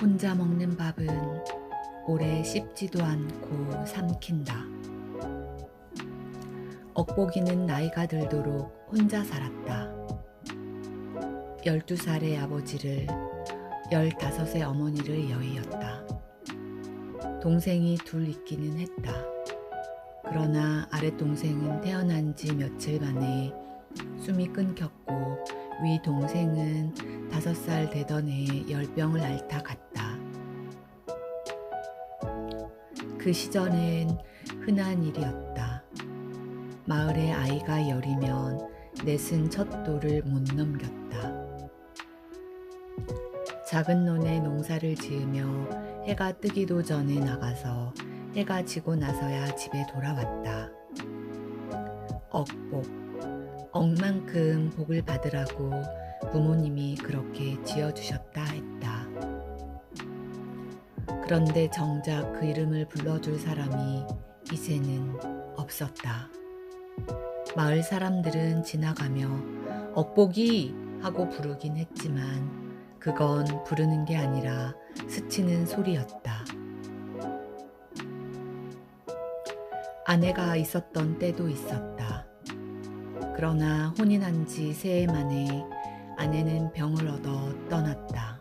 혼자 먹는 밥은 오래 씹지도 않고 삼킨다. 억복이는 나이가 들도록 혼자 살았다. 12살의 아버지를 15의 어머니를 여의었다. 동생이 둘 있기는 했다. 그러나 아랫동생은 태어난 지 며칠 만에 숨이 끊겼고 위 동생은 5살 되던 해에 열병을 앓다 갔다. 그 시절엔 흔한 일이었다. 마을에 아이가 열이면 넷은 첫 돌을 못 넘겼다. 작은 논에 농사를 지으며 해가 뜨기도 전에 나가서 해가 지고 나서야 집에 돌아왔다. 억복, 억만큼 복을 받으라고 부모님이 그렇게 지어주셨다 했다. 그런데 정작 그 이름을 불러줄 사람이 이제는 없었다. 마을 사람들은 지나가며 억복이 하고 부르긴 했지만 그건 부르는 게 아니라 스치는 소리였다. 아내가 있었던 때도 있었다. 그러나 혼인한 지 3해 만에 아내는 병을 얻어 떠났다.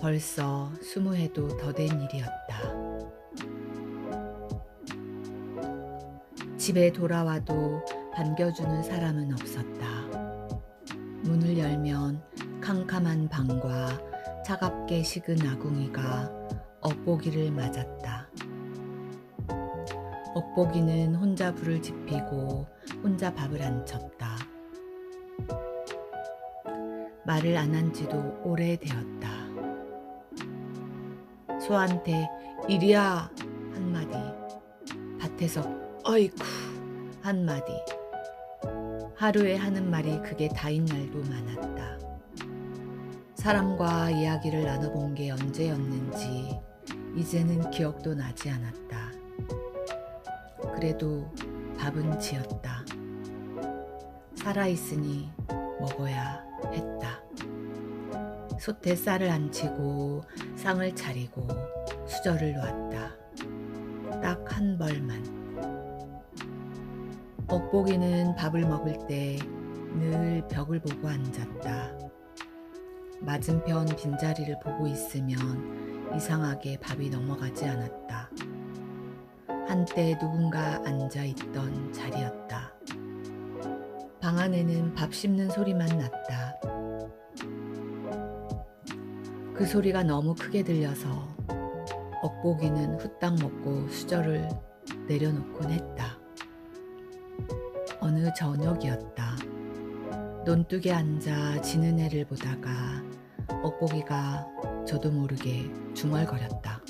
벌써 20해도 더 된 일이었다. 집에 돌아와도 반겨주는 사람은 없었다. 문을 열면 캄캄한 방과 차갑게 식은 아궁이가 억복이를 맞았다. 억복이는 혼자 불을 지피고 혼자 밥을 안 쳤다. 말을 안 한 지도 오래되었다. 소한테 이리야 한마디, 밭에서 어이쿠 한마디, 하루에 하는 말이 그게 다인 날도 많았다. 사람과 이야기를 나눠본 게 언제였는지 이제는 기억도 나지 않았다. 그래도 밥은 지었다. 살아있으니 먹어야 했다. 솥에 쌀을 안치고 상을 차리고 수저를 놓았다. 딱 한 벌만. 억복이는 밥을 먹을 때 늘 벽을 보고 앉았다. 맞은편 빈자리를 보고 있으면 이상하게 밥이 넘어가지 않았다. 한때 누군가 앉아있던 자리였다. 방 안에는 밥 씹는 소리만 났다. 그 소리가 너무 크게 들려서 억복이는 후딱 먹고 수저를 내려놓곤 했다. 어느 저녁이었다. 논둑에 앉아 지는 해를 보다가 억복이가 저도 모르게 중얼거렸다.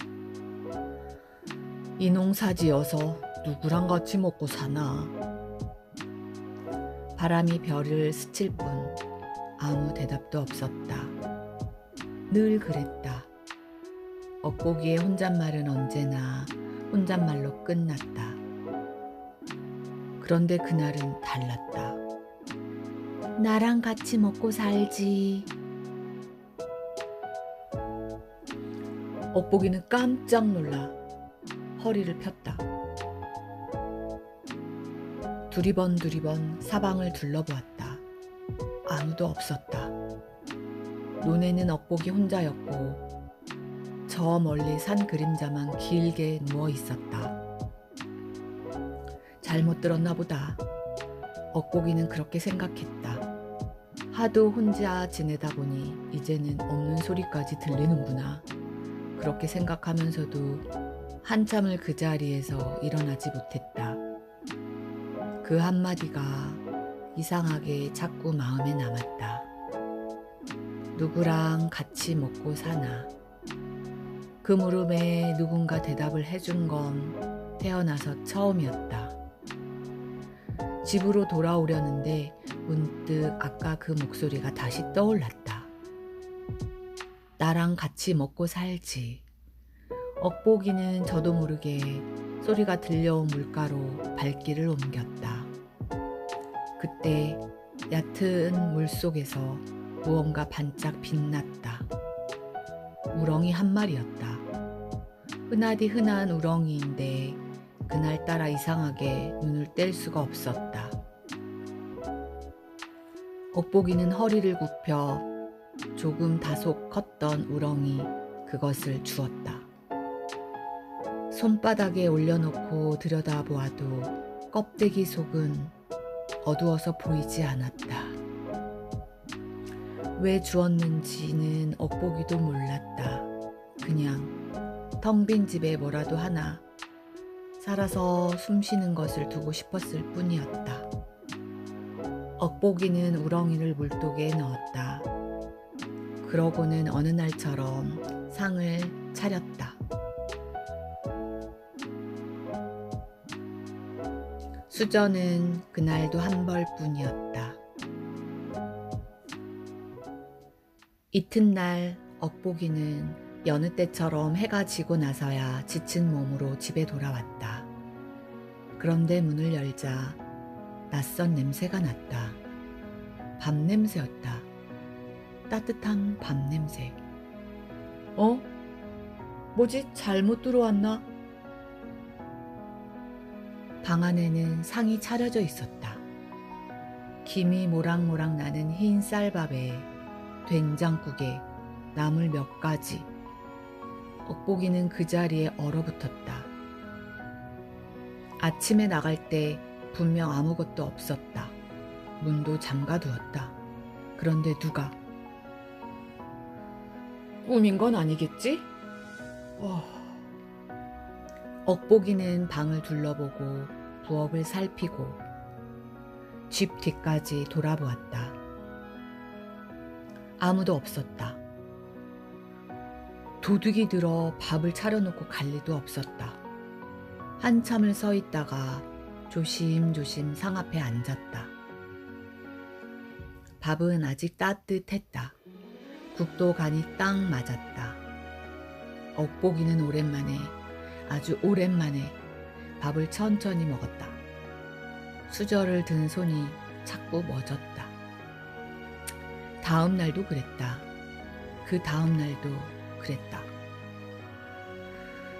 이 농사 지어서 누구랑 같이 먹고 사나? 바람이 별을 스칠 뿐 아무 대답도 없었다. 늘 그랬다. 억복이의 혼잣말은 언제나 혼잣말로 끝났다. 그런데 그날은 달랐다. 나랑 같이 먹고 살지. 억복이는 깜짝 놀라 허리를 폈다. 두리번 사방을 둘러보았다. 아무도 없었다. 논에는 억복이 혼자였고 저 멀리 산 그림자만 길게 누워 있었다. 잘못 들었나 보다. 억복이는 그렇게 생각했다. 하도 혼자 지내다 보니 이제는 없는 소리까지 들리는구나. 그렇게 생각하면서도 한참을 그 자리에서 일어나지 못했다. 그 한마디가 이상하게 자꾸 마음에 남았다. 누구랑 같이 먹고 사나. 그 물음에 누군가 대답을 해준 건 태어나서 처음이었다. 집으로 돌아오려는데 문득 아까 그 목소리가 다시 떠올랐다. 나랑 같이 먹고 살지. 억복이는 저도 모르게 소리가 들려온 물가로 발길을 옮겼다. 그때 얕은 물속에서 무언가 반짝 빛났다. 우렁이 한 마리였다. 흔하디 흔한 우렁이인데 그날따라 이상하게 눈을 뗄 수가 없었다. 억복이는 허리를 굽혀 조금 다소 컸던 우렁이 그것을 주었다. 손바닥에 올려놓고 들여다보아도 껍데기 속은 어두워서 보이지 않았다. 왜 주었는지는 억복이도 몰랐다. 그냥 텅 빈 집에 뭐라도 하나 살아서 숨쉬는 것을 두고 싶었을 뿐이었다. 억복이는 우렁이를 물독에 넣었다. 그러고는 어느 날처럼 상을 차렸다. 수저는 그날도 한 벌뿐이었다. 이튿날 억복이는 여느 때처럼 해가 지고 나서야 지친 몸으로 집에 돌아왔다. 그런데 문을 열자 낯선 냄새가 났다. 밥 냄새였다. 따뜻한 밥 냄새. 뭐지? 잘못 들어왔나? 방 안에는 상이 차려져 있었다. 김이 모락모락 나는 흰 쌀밥에 된장국에 나물 몇 가지. 억복이는 그 자리에 얼어붙었다. 아침에 나갈 때 분명 아무것도 없었다. 문도 잠가두었다. 그런데 누가? 꿈인 건 아니겠지? 억복이는 방을 둘러보고 부엌을 살피고 집 뒤까지 돌아보았다. 아무도 없었다. 도둑이 들어 밥을 차려놓고 갈 리도 없었다. 한참을 서 있다가 조심조심 상 앞에 앉았다. 밥은 아직 따뜻했다. 국도 간이 딱 맞았다. 억복이는 오랜만에, 아주 오랜만에 밥을 천천히 먹었다. 수저를 든 손이 자꾸 멎었다. 다음 날도 그랬다. 그 다음 날도 그랬다.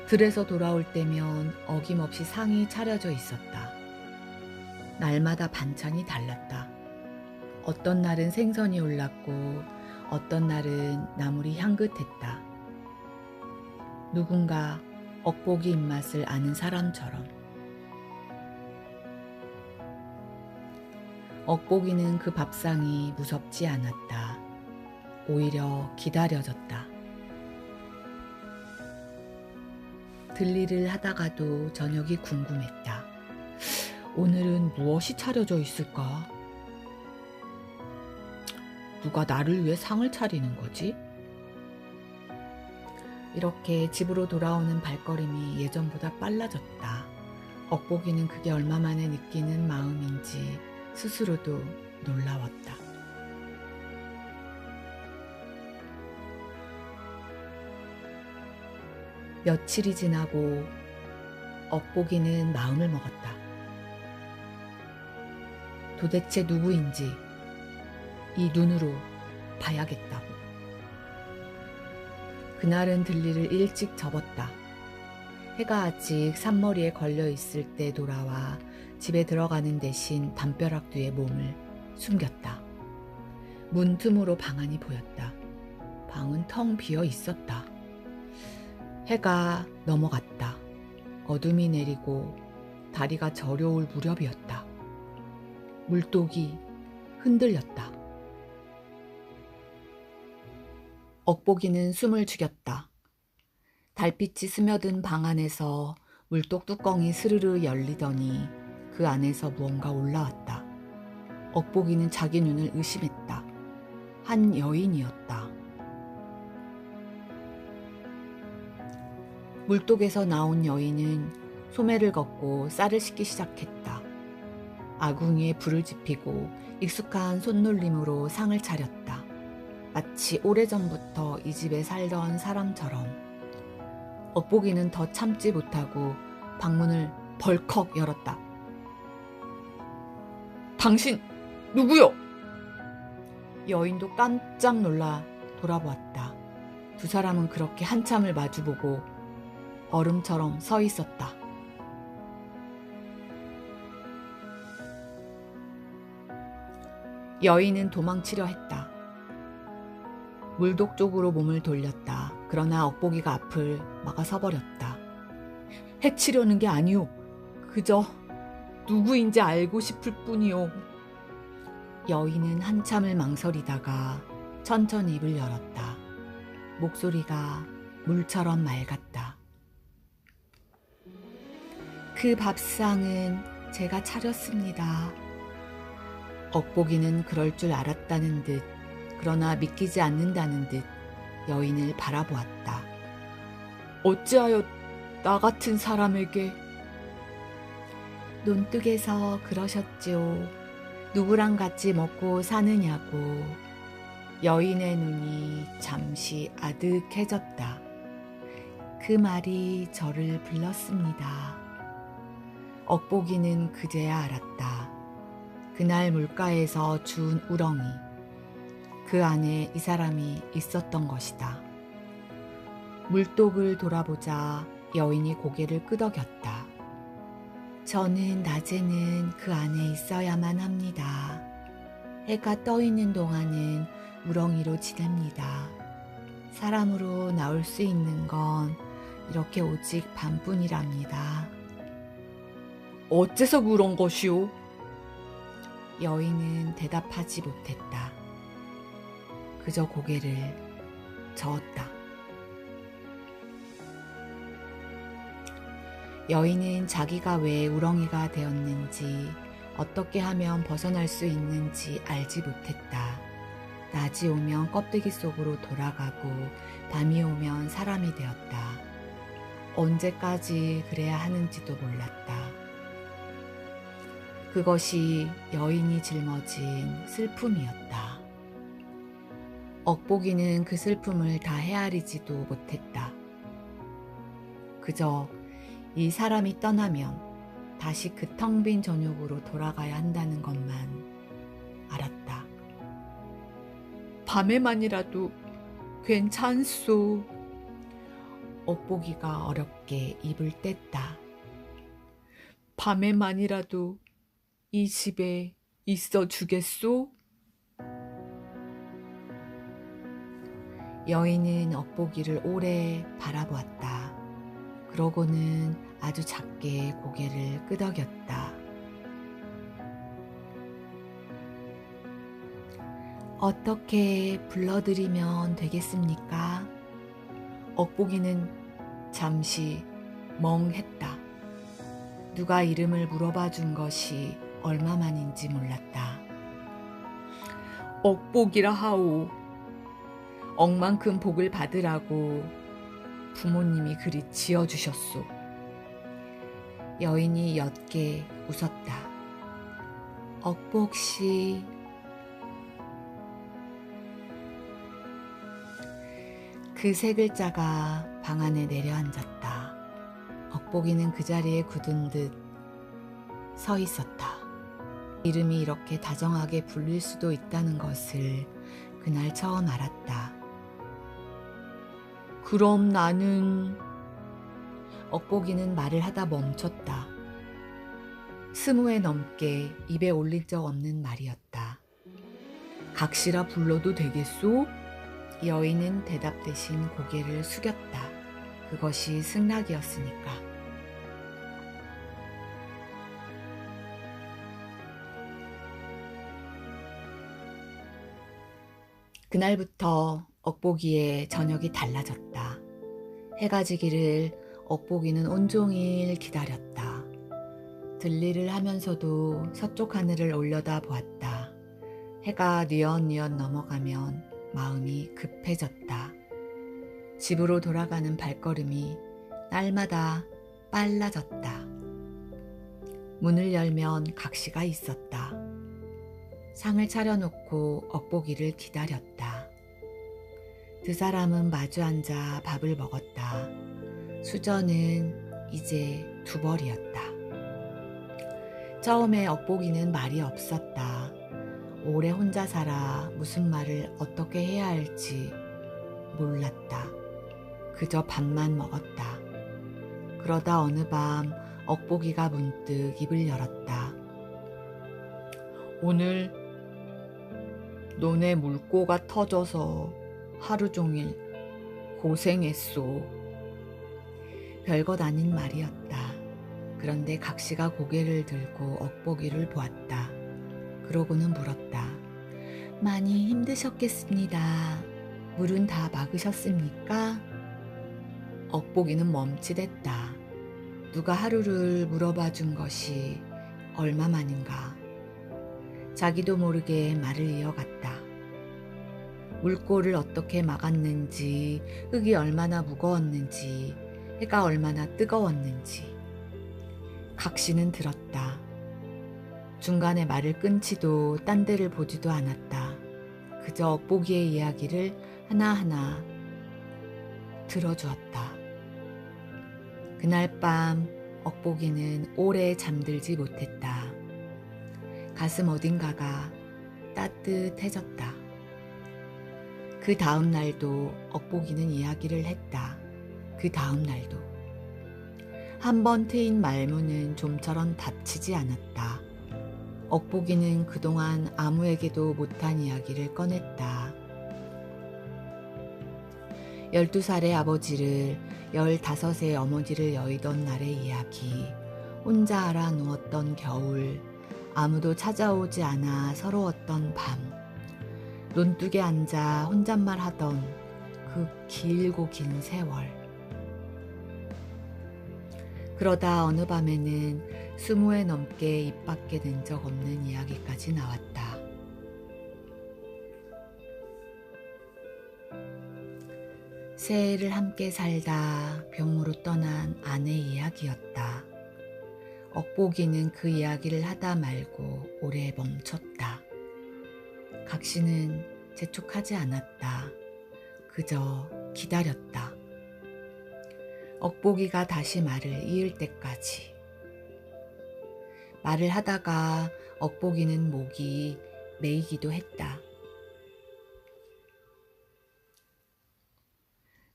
들에서 돌아올 때면 어김없이 상이 차려져 있었다. 날마다 반찬이 달랐다. 어떤 날은 생선이 올랐고 어떤 날은 나물이 향긋했다. 누군가 억복이 입맛을 아는 사람처럼. 억복이는 그 밥상이 무섭지 않았다. 오히려 기다려졌다. 들일을 하다가도 저녁이 궁금했다. 오늘은 무엇이 차려져 있을까? 누가 나를 위해 상을 차리는 거지? 이렇게 집으로 돌아오는 발걸음이 예전보다 빨라졌다. 억복이는 그게 얼마만에 느끼는 마음인지 스스로도 놀라웠다. 며칠이 지나고 억복이는 마음을 먹었다. 도대체 누구인지 이 눈으로 봐야겠다고. 그날은 들리를 일찍 접었다. 해가 아직 산머리에 걸려 있을 때 돌아와 집에 들어가는 대신 담벼락 뒤에 몸을 숨겼다. 문 틈으로 방 안이 보였다. 방은 텅 비어 있었다. 해가 넘어갔다. 어둠이 내리고 다리가 저려올 무렵이었다. 물독이 흔들렸다. 억복이는 숨을 죽였다. 달빛이 스며든 방 안에서 물독 뚜껑이 스르르 열리더니 그 안에서 무언가 올라왔다. 억복이는 자기 눈을 의심했다. 한 여인이었다. 물독에서 나온 여인은 소매를 걷고 쌀을 씻기 시작했다. 아궁이에 불을 지피고 익숙한 손놀림으로 상을 차렸다. 마치 오래전부터 이 집에 살던 사람처럼. 억복이는 더 참지 못하고 방문을 벌컥 열었다. 당신 누구요? 여인도 깜짝 놀라 돌아보았다. 두 사람은 그렇게 한참을 마주보고 얼음처럼 서 있었다. 여인은 도망치려 했다. 물독 쪽으로 몸을 돌렸다. 그러나 억보기가 앞을 막아서버렸다. 해치려는 게 아니오. 그저 누구인지 알고 싶을 뿐이오. 여인은 한참을 망설이다가 천천히 입을 열었다. 목소리가 물처럼 맑았다. 그 밥상은 제가 차렸습니다. 억보기는 그럴 줄 알았다는 듯, 그러나 믿기지 않는다는 듯 여인을 바라보았다. 어찌하여 나 같은 사람에게? 논뚝에서 그러셨죠. 누구랑 같이 먹고 사느냐고. 여인의 눈이 잠시 아득해졌다. 그 말이 저를 불렀습니다. 억보기는 그제야 알았다. 그날 물가에서 주운 우렁이, 그 안에 이 사람이 있었던 것이다. 물독을 돌아보자 여인이 고개를 끄덕였다. 저는 낮에는 그 안에 있어야만 합니다. 해가 떠 있는 동안은 우렁이로 지냅니다. 사람으로 나올 수 있는 건 이렇게 오직 밤뿐이랍니다. 어째서 그런 것이오? 여인은 대답하지 못했다. 그저 고개를 저었다. 여인은 자기가 왜 우렁이가 되었는지, 어떻게 하면 벗어날 수 있는지 알지 못했다. 낮이 오면 껍데기 속으로 돌아가고 밤이 오면 사람이 되었다. 언제까지 그래야 하는지도 몰랐다. 그것이 여인이 짊어진 슬픔이었다. 억보기는 그 슬픔을 다 헤아리지도 못했다. 그저 이 사람이 떠나면 다시 그 텅 빈 전욕으로 돌아가야 한다는 것만 알았다. 밤에만이라도 괜찮소. 억보기가 어렵게 입을 뗐다. 밤에만이라도 이 집에 있어 주겠소? 여인은 억보기를 오래 바라보았다. 그러고는 아주 작게 고개를 끄덕였다. 어떻게 불러드리면 되겠습니까? 억보기는 잠시 멍했다. 누가 이름을 물어봐 준 것이 얼마만인지 몰랐다. 억복이라 하오. 억만큼 복을 받으라고 부모님이 그리 지어주셨소. 여인이 옅게 웃었다. 억복씨. 그 세 글자가 방 안에 내려앉았다. 억복이는 그 자리에 굳은 듯 서 있었다. 이름이 이렇게 다정하게 불릴 수도 있다는 것을 그날 처음 알았다. 그럼 나는... 억보기는 말을 하다 멈췄다. 20회 넘게 입에 올린 적 없는 말이었다. 각시라 불러도 되겠소? 여인은 대답 대신 고개를 숙였다. 그것이 승낙이었으니까. 그날부터 억보기의 저녁이 달라졌다. 해가 지기를 억보기는 온종일 기다렸다. 들리를 하면서도 서쪽 하늘을 올려다 보았다. 해가 뉘엿뉘엿 넘어가면 마음이 급해졌다. 집으로 돌아가는 발걸음이 날마다 빨라졌다. 문을 열면 각시가 있었다. 상을 차려놓고 억보기를 기다렸다. 두 사람은 마주 앉아 밥을 먹었다. 수저는 이제 2벌이었다. 처음에 억보기는 말이 없었다. 오래 혼자 살아 무슨 말을 어떻게 해야 할지 몰랐다. 그저 밥만 먹었다. 그러다 어느 밤 억보기가 문득 입을 열었다. 오늘 너네 물고가 터져서 하루 종일 고생했소. 별것 아닌 말이었다. 그런데 각시가 고개를 들고 억보기를 보았다. 그러고는 물었다. 많이 힘드셨겠습니다. 물은 다 막으셨습니까? 억보기는 멈칫했다. 누가 하루를 물어봐 준 것이 얼마만인가. 자기도 모르게 말을 이어갔다. 물꼬를 어떻게 막았는지, 흙이 얼마나 무거웠는지, 해가 얼마나 뜨거웠는지. 각시는 들었다. 중간에 말을 끊지도 딴 데를 보지도 않았다. 그저 억보기의 이야기를 하나하나 들어주었다. 그날 밤 억보기는 오래 잠들지 못했다. 가슴 어딘가가 따뜻해졌다. 그 다음 날도 억보기는 이야기를 했다. 그 다음 날도. 한 번 트인 말문은 좀처럼 닫히지 않았다. 억보기는 그동안 아무에게도 못한 이야기를 꺼냈다. 12살의 아버지를 15의 어머니를 여의던 날의 이야기, 혼자 알아 누웠던 겨울, 아무도 찾아오지 않아 서러웠던 밤, 논둑에 앉아 혼잣말 하던 그 길고 긴 세월. 그러다 어느 밤에는 20회 넘게 입 밖에 낸 적 없는 이야기까지 나왔다. 새해를 함께 살다 병으로 떠난 아내의 이야기였다. 억보기는 그 이야기를 하다 말고 오래 멈췄다. 각시는 재촉하지 않았다. 그저 기다렸다. 억보기가 다시 말을 이을 때까지. 말을 하다가 억보기는 목이 메이기도 했다.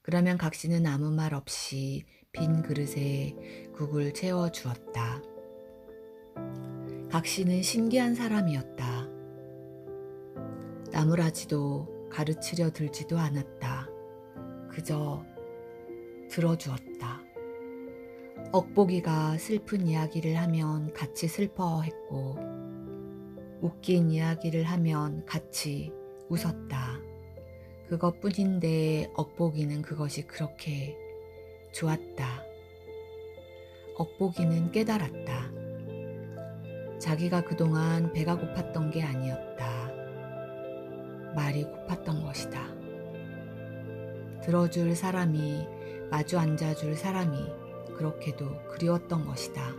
그러면 각시는 아무 말 없이 빈 그릇에 국을 채워주었다. 각시는 신기한 사람이었다. 나무라지도 가르치려 들지도 않았다. 그저 들어주었다. 억보기가 슬픈 이야기를 하면 같이 슬퍼했고, 웃긴 이야기를 하면 같이 웃었다. 그것뿐인데 억보기는 그것이 그렇게 좋았다. 억보기는 깨달았다. 자기가 그동안 배가 고팠던 게 아니었다. 말이 고팠던 것이다. 들어줄 사람이, 마주 앉아줄 사람이 그렇게도 그리웠던 것이다.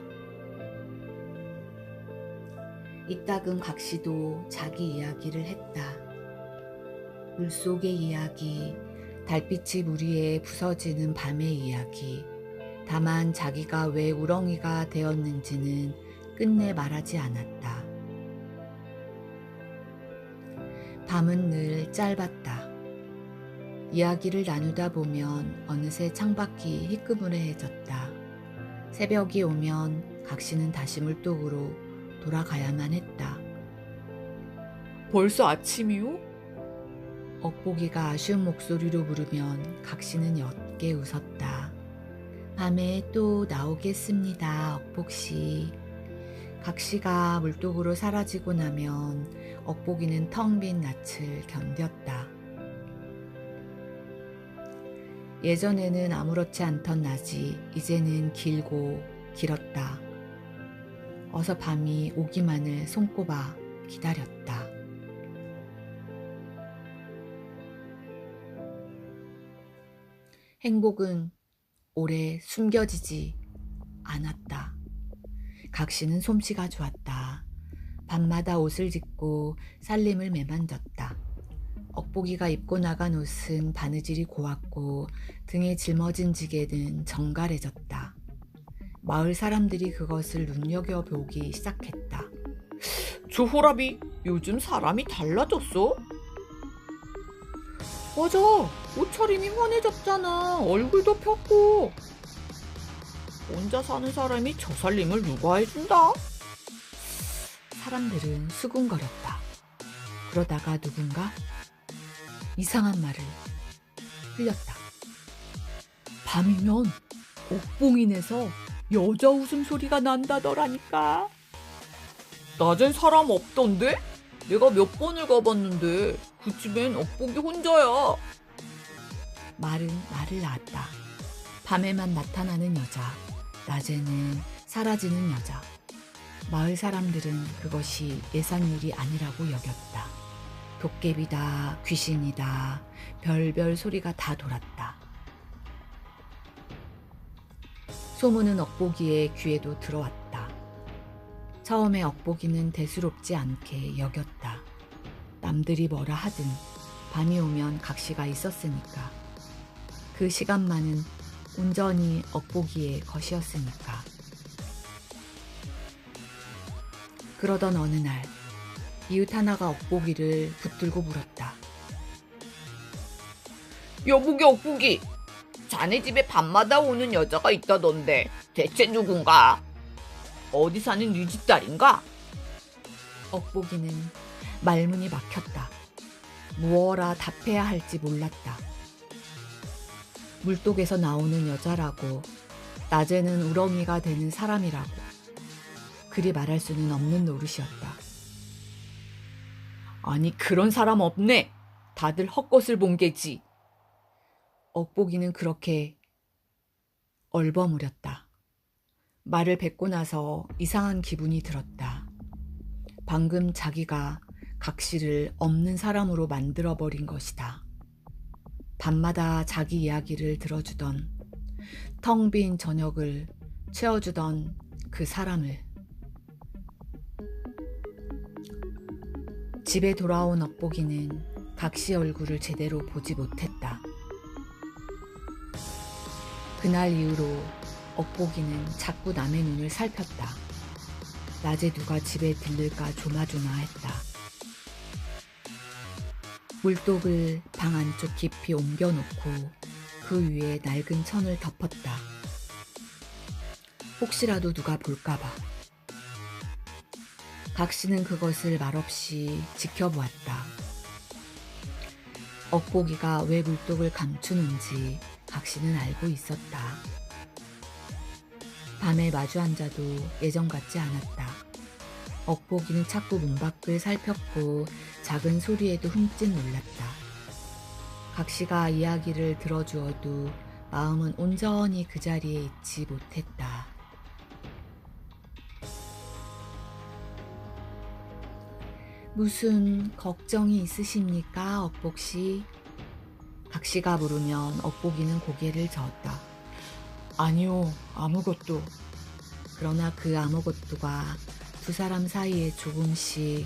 이따금 각시도 자기 이야기를 했다. 물속의 이야기, 달빛이 물 위에 부서지는 밤의 이야기. 다만 자기가 왜 우렁이가 되었는지는 끝내 말하지 않았다. 밤은 늘 짧았다. 이야기를 나누다 보면 어느새 창밖이 희끄무레해졌다. 새벽이 오면 각시는 다시 물독으로 돌아가야만 했다. 벌써 아침이요? 억보기가 아쉬운 목소리로 물으면 각시는 옅게 웃었다. 밤에 또 나오겠습니다, 억복씨. 각시가 물독으로 사라지고 나면 억보기는 텅 빈 낯을 견뎠다. 예전에는 아무렇지 않던 낮이 이제는 길고 길었다. 어서 밤이 오기만을 손꼽아 기다렸다. 행복은 오래 숨겨지지 않았다. 각시는 솜씨가 좋았다. 밤마다 옷을 짓고 살림을 매만졌다. 억보기가 입고 나간 옷은 바느질이 고왔고 등에 짊어진 지게는 정갈해졌다. 마을 사람들이 그것을 눈여겨보기 시작했다. 조호랍이 요즘 사람이 달라졌어? 맞아. 옷차림이 환해졌잖아. 얼굴도 폈고. 혼자 사는 사람이 저 살림을 누가 해준다? 사람들은 수군거렸다. 그러다가 누군가 이상한 말을 흘렸다. 밤이면 옥봉인에서 여자 웃음소리가 난다더라니까. 낮엔 사람 없던데? 내가 몇 번을 가봤는데 그 집엔 옥복이 혼자야. 말은 말을 낳았다. 밤에만 나타나는 여자, 낮에는 사라지는 여자. 마을 사람들은 그것이 예산일이 아니라고 여겼다. 도깨비다, 귀신이다, 별별 소리가 다 돌았다. 소문은 억보기의 귀에도 들어왔다. 처음에 억보기는 대수롭지 않게 여겼다. 남들이 뭐라 하든 밤이 오면 각시가 있었으니까. 그 시간만은 온전히 억보기의 것이었으니까. 그러던 어느 날 이웃 하나가 억보기를 붙들고 물었다. 여보기 억보기, 자네 집에 밤마다 오는 여자가 있다던데 대체 누군가? 어디 사는 네 집 딸인가? 억보기는 말문이 막혔다. 무어라 답해야 할지 몰랐다. 물독에서 나오는 여자라고, 낮에는 우렁이가 되는 사람이라고 그리 말할 수는 없는 노릇이었다. 아니 그런 사람 없네. 다들 헛것을 본 게지. 억보기는 그렇게 얼버무렸다. 말을 뱉고 나서 이상한 기분이 들었다. 방금 자기가 각시를 없는 사람으로 만들어버린 것이다. 밤마다 자기 이야기를 들어주던, 텅 빈 저녁을 채워주던 그 사람을. 집에 돌아온 억보기는 각시 얼굴을 제대로 보지 못했다. 그날 이후로 억보기는 자꾸 남의 눈을 살폈다. 낮에 누가 집에 들를까 조마조마했다. 물독을 방 안쪽 깊이 옮겨놓고 그 위에 낡은 천을 덮었다. 혹시라도 누가 볼까봐. 각시는 그것을 말없이 지켜보았다. 억보기가 왜 물독을 감추는지 각시는 알고 있었다. 밤에 마주 앉아도 예전 같지 않았다. 억보기는 자꾸 문 밖을 살폈고 작은 소리에도 흠칫 놀랐다. 각시가 이야기를 들어주어도 마음은 온전히 그 자리에 있지 못했다. 무슨 걱정이 있으십니까, 억복씨? 각시가 물으면 억보기는 고개를 저었다. 아니요, 아무것도. 그러나 그 아무것도가 두 사람 사이에 조금씩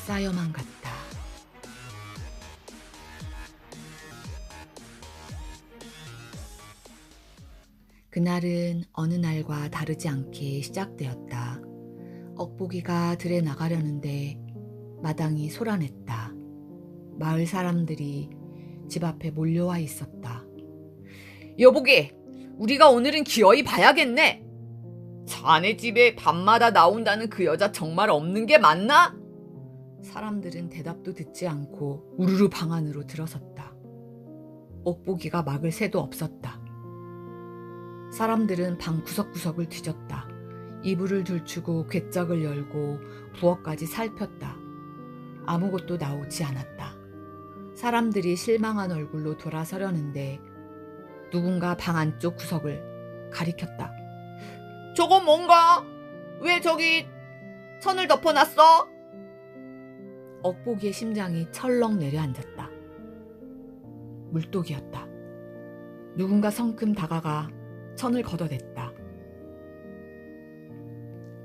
쌓여만 갔다. 그날은 어느 날과 다르지 않게 시작되었다. 억보기가 들에 나가려는데 마당이 소란했다. 마을 사람들이 집 앞에 몰려와 있었다. 여보기, 우리가 오늘은 기어이 봐야겠네. 자네 집에 밤마다 나온다는 그 여자 정말 없는 게 맞나? 사람들은 대답도 듣지 않고 우르르 방 안으로 들어섰다. 억보기가 막을 새도 없었다. 사람들은 방 구석구석을 뒤졌다. 이불을 들추고 궤짝을 열고 부엌까지 살폈다. 아무것도 나오지 않았다. 사람들이 실망한 얼굴로 돌아서려는데 누군가 방 안쪽 구석을 가리켰다. 저건 뭔가? 왜 저기 천을 덮어놨어? 억보기의 심장이 철렁 내려앉았다. 물독이었다. 누군가 성큼 다가가 천을 걷어냈다.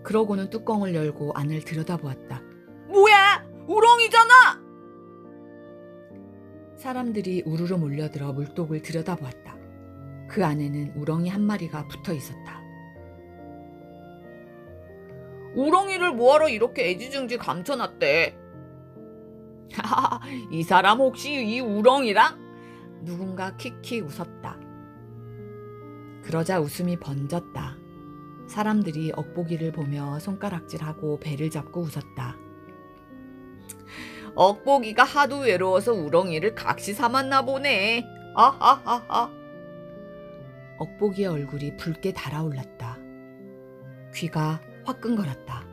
그러고는 뚜껑을 열고 안을 들여다보았다. 뭐야? 우렁이잖아! 사람들이 우르르 몰려들어 물독을 들여다보았다. 그 안에는 우렁이 한 마리가 붙어 있었다. 우렁이를 뭐하러 이렇게 애지중지 감춰놨대. 하하, 이 사람 혹시 이 우렁이랑? 누군가 킥킥 웃었다. 그러자 웃음이 번졌다. 사람들이 억보기를 보며 손가락질하고 배를 잡고 웃었다. 억보기가 하도 외로워서 우렁이를 각시 삼았나 보네. 아하하하. 억보기의 얼굴이 붉게 달아올랐다. 귀가 화끈거렸다.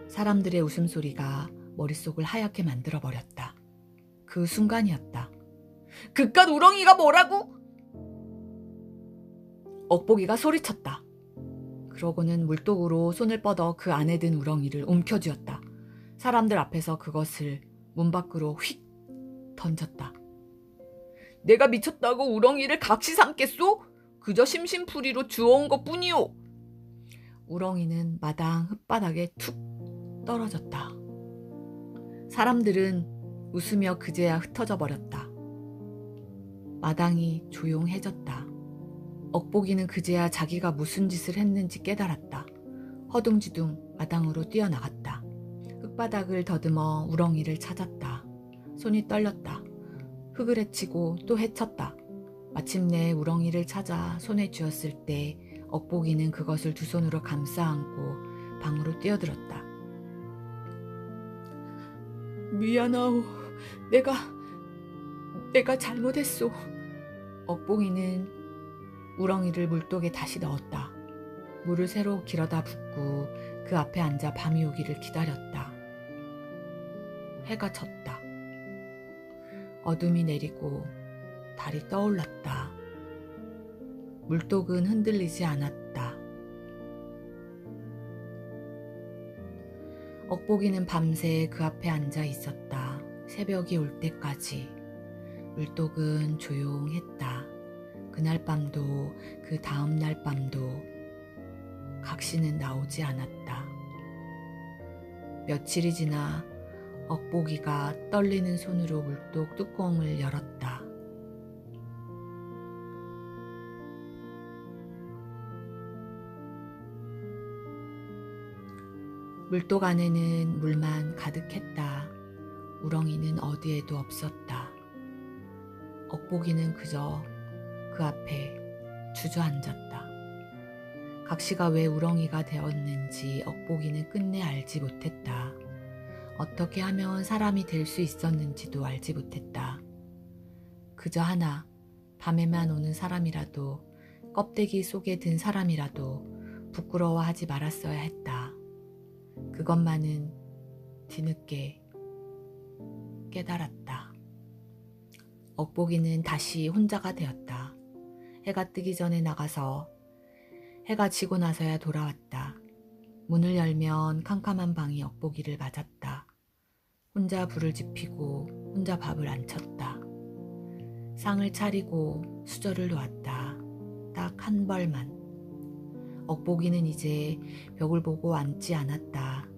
사람들의 웃음소리가 머릿속을 하얗게 만들어버렸다. 그 순간이었다. 그깟 우렁이가 뭐라고? 억보기가 소리쳤다. 그러고는 물독으로 손을 뻗어 그 안에 든 우렁이를 움켜쥐었다. 사람들 앞에서 그것을 문 밖으로 휙 던졌다. 내가 미쳤다고 우렁이를 각시 삼겠소? 그저 심심풀이로 주워온 것뿐이오. 우렁이는 마당 흙바닥에 툭 떨어졌다. 사람들은 웃으며 그제야 흩어져 버렸다. 마당이 조용해졌다. 억보기는 그제야 자기가 무슨 짓을 했는지 깨달았다. 허둥지둥 마당으로 뛰어나갔다. 흙바닥을 더듬어 우렁이를 찾았다. 손이 떨렸다. 흙을 헤치고 또 헤쳤다. 마침내 우렁이를 찾아 손에 쥐었을 때 억보기는 그것을 두 손으로 감싸 안고 방으로 뛰어들었다. 미안하오. 내가 잘못했소. 억보기는 우렁이를 물독에 다시 넣었다. 물을 새로 길어다 붓고 그 앞에 앉아 밤이 오기를 기다렸다. 해가 졌다. 어둠이 내리고 달이 떠올랐다. 물독은 흔들리지 않았다. 억보기는 밤새 그 앞에 앉아 있었다. 새벽이 올 때까지. 물독은 조용했다. 그날 밤도 그 다음 날 밤도 각시는 나오지 않았다. 며칠이 지나 억보기가 떨리는 손으로 물독 뚜껑을 열었다. 물독 안에는 물만 가득했다. 우렁이는 어디에도 없었다. 억보기는 그저 그 앞에 주저앉았다. 각시가 왜 우렁이가 되었는지 억보기는 끝내 알지 못했다. 어떻게 하면 사람이 될 수 있었는지도 알지 못했다. 그저 하나, 밤에만 오는 사람이라도, 껍데기 속에 든 사람이라도 부끄러워하지 말았어야 했다. 그것만은 뒤늦게 깨달았다. 억보기는 다시 혼자가 되었다. 해가 뜨기 전에 나가서 해가 지고 나서야 돌아왔다. 문을 열면 캄캄한 방이 억보기를 맞았다. 혼자 불을 지피고 혼자 밥을 안 쳤다. 상을 차리고 수저를 놓았다. 딱 한 벌만. 억보기는 이제 벽을 보고 앉지 않았다.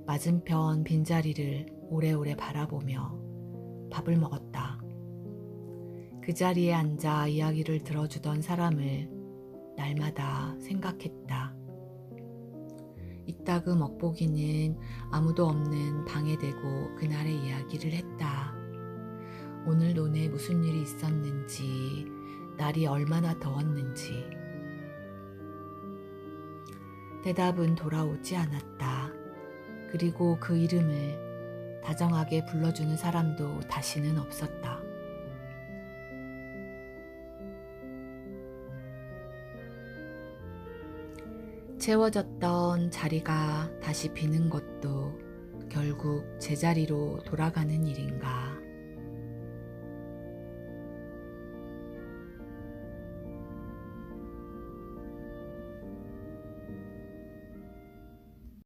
맞은편 빈자리를 오래오래 바라보며 밥을 먹었다. 그 자리에 앉아 이야기를 들어주던 사람을 날마다 생각했다. 이따금 억보기는 아무도 없는 방에 대고 그날의 이야기를 했다. 오늘 논에 무슨 일이 있었는지, 날이 얼마나 더웠는지. 대답은 돌아오지 않았다. 그리고 그 이름을 다정하게 불러주는 사람도 다시는 없었다. 채워졌던 자리가 다시 비는 것도 결국 제자리로 돌아가는 일인가.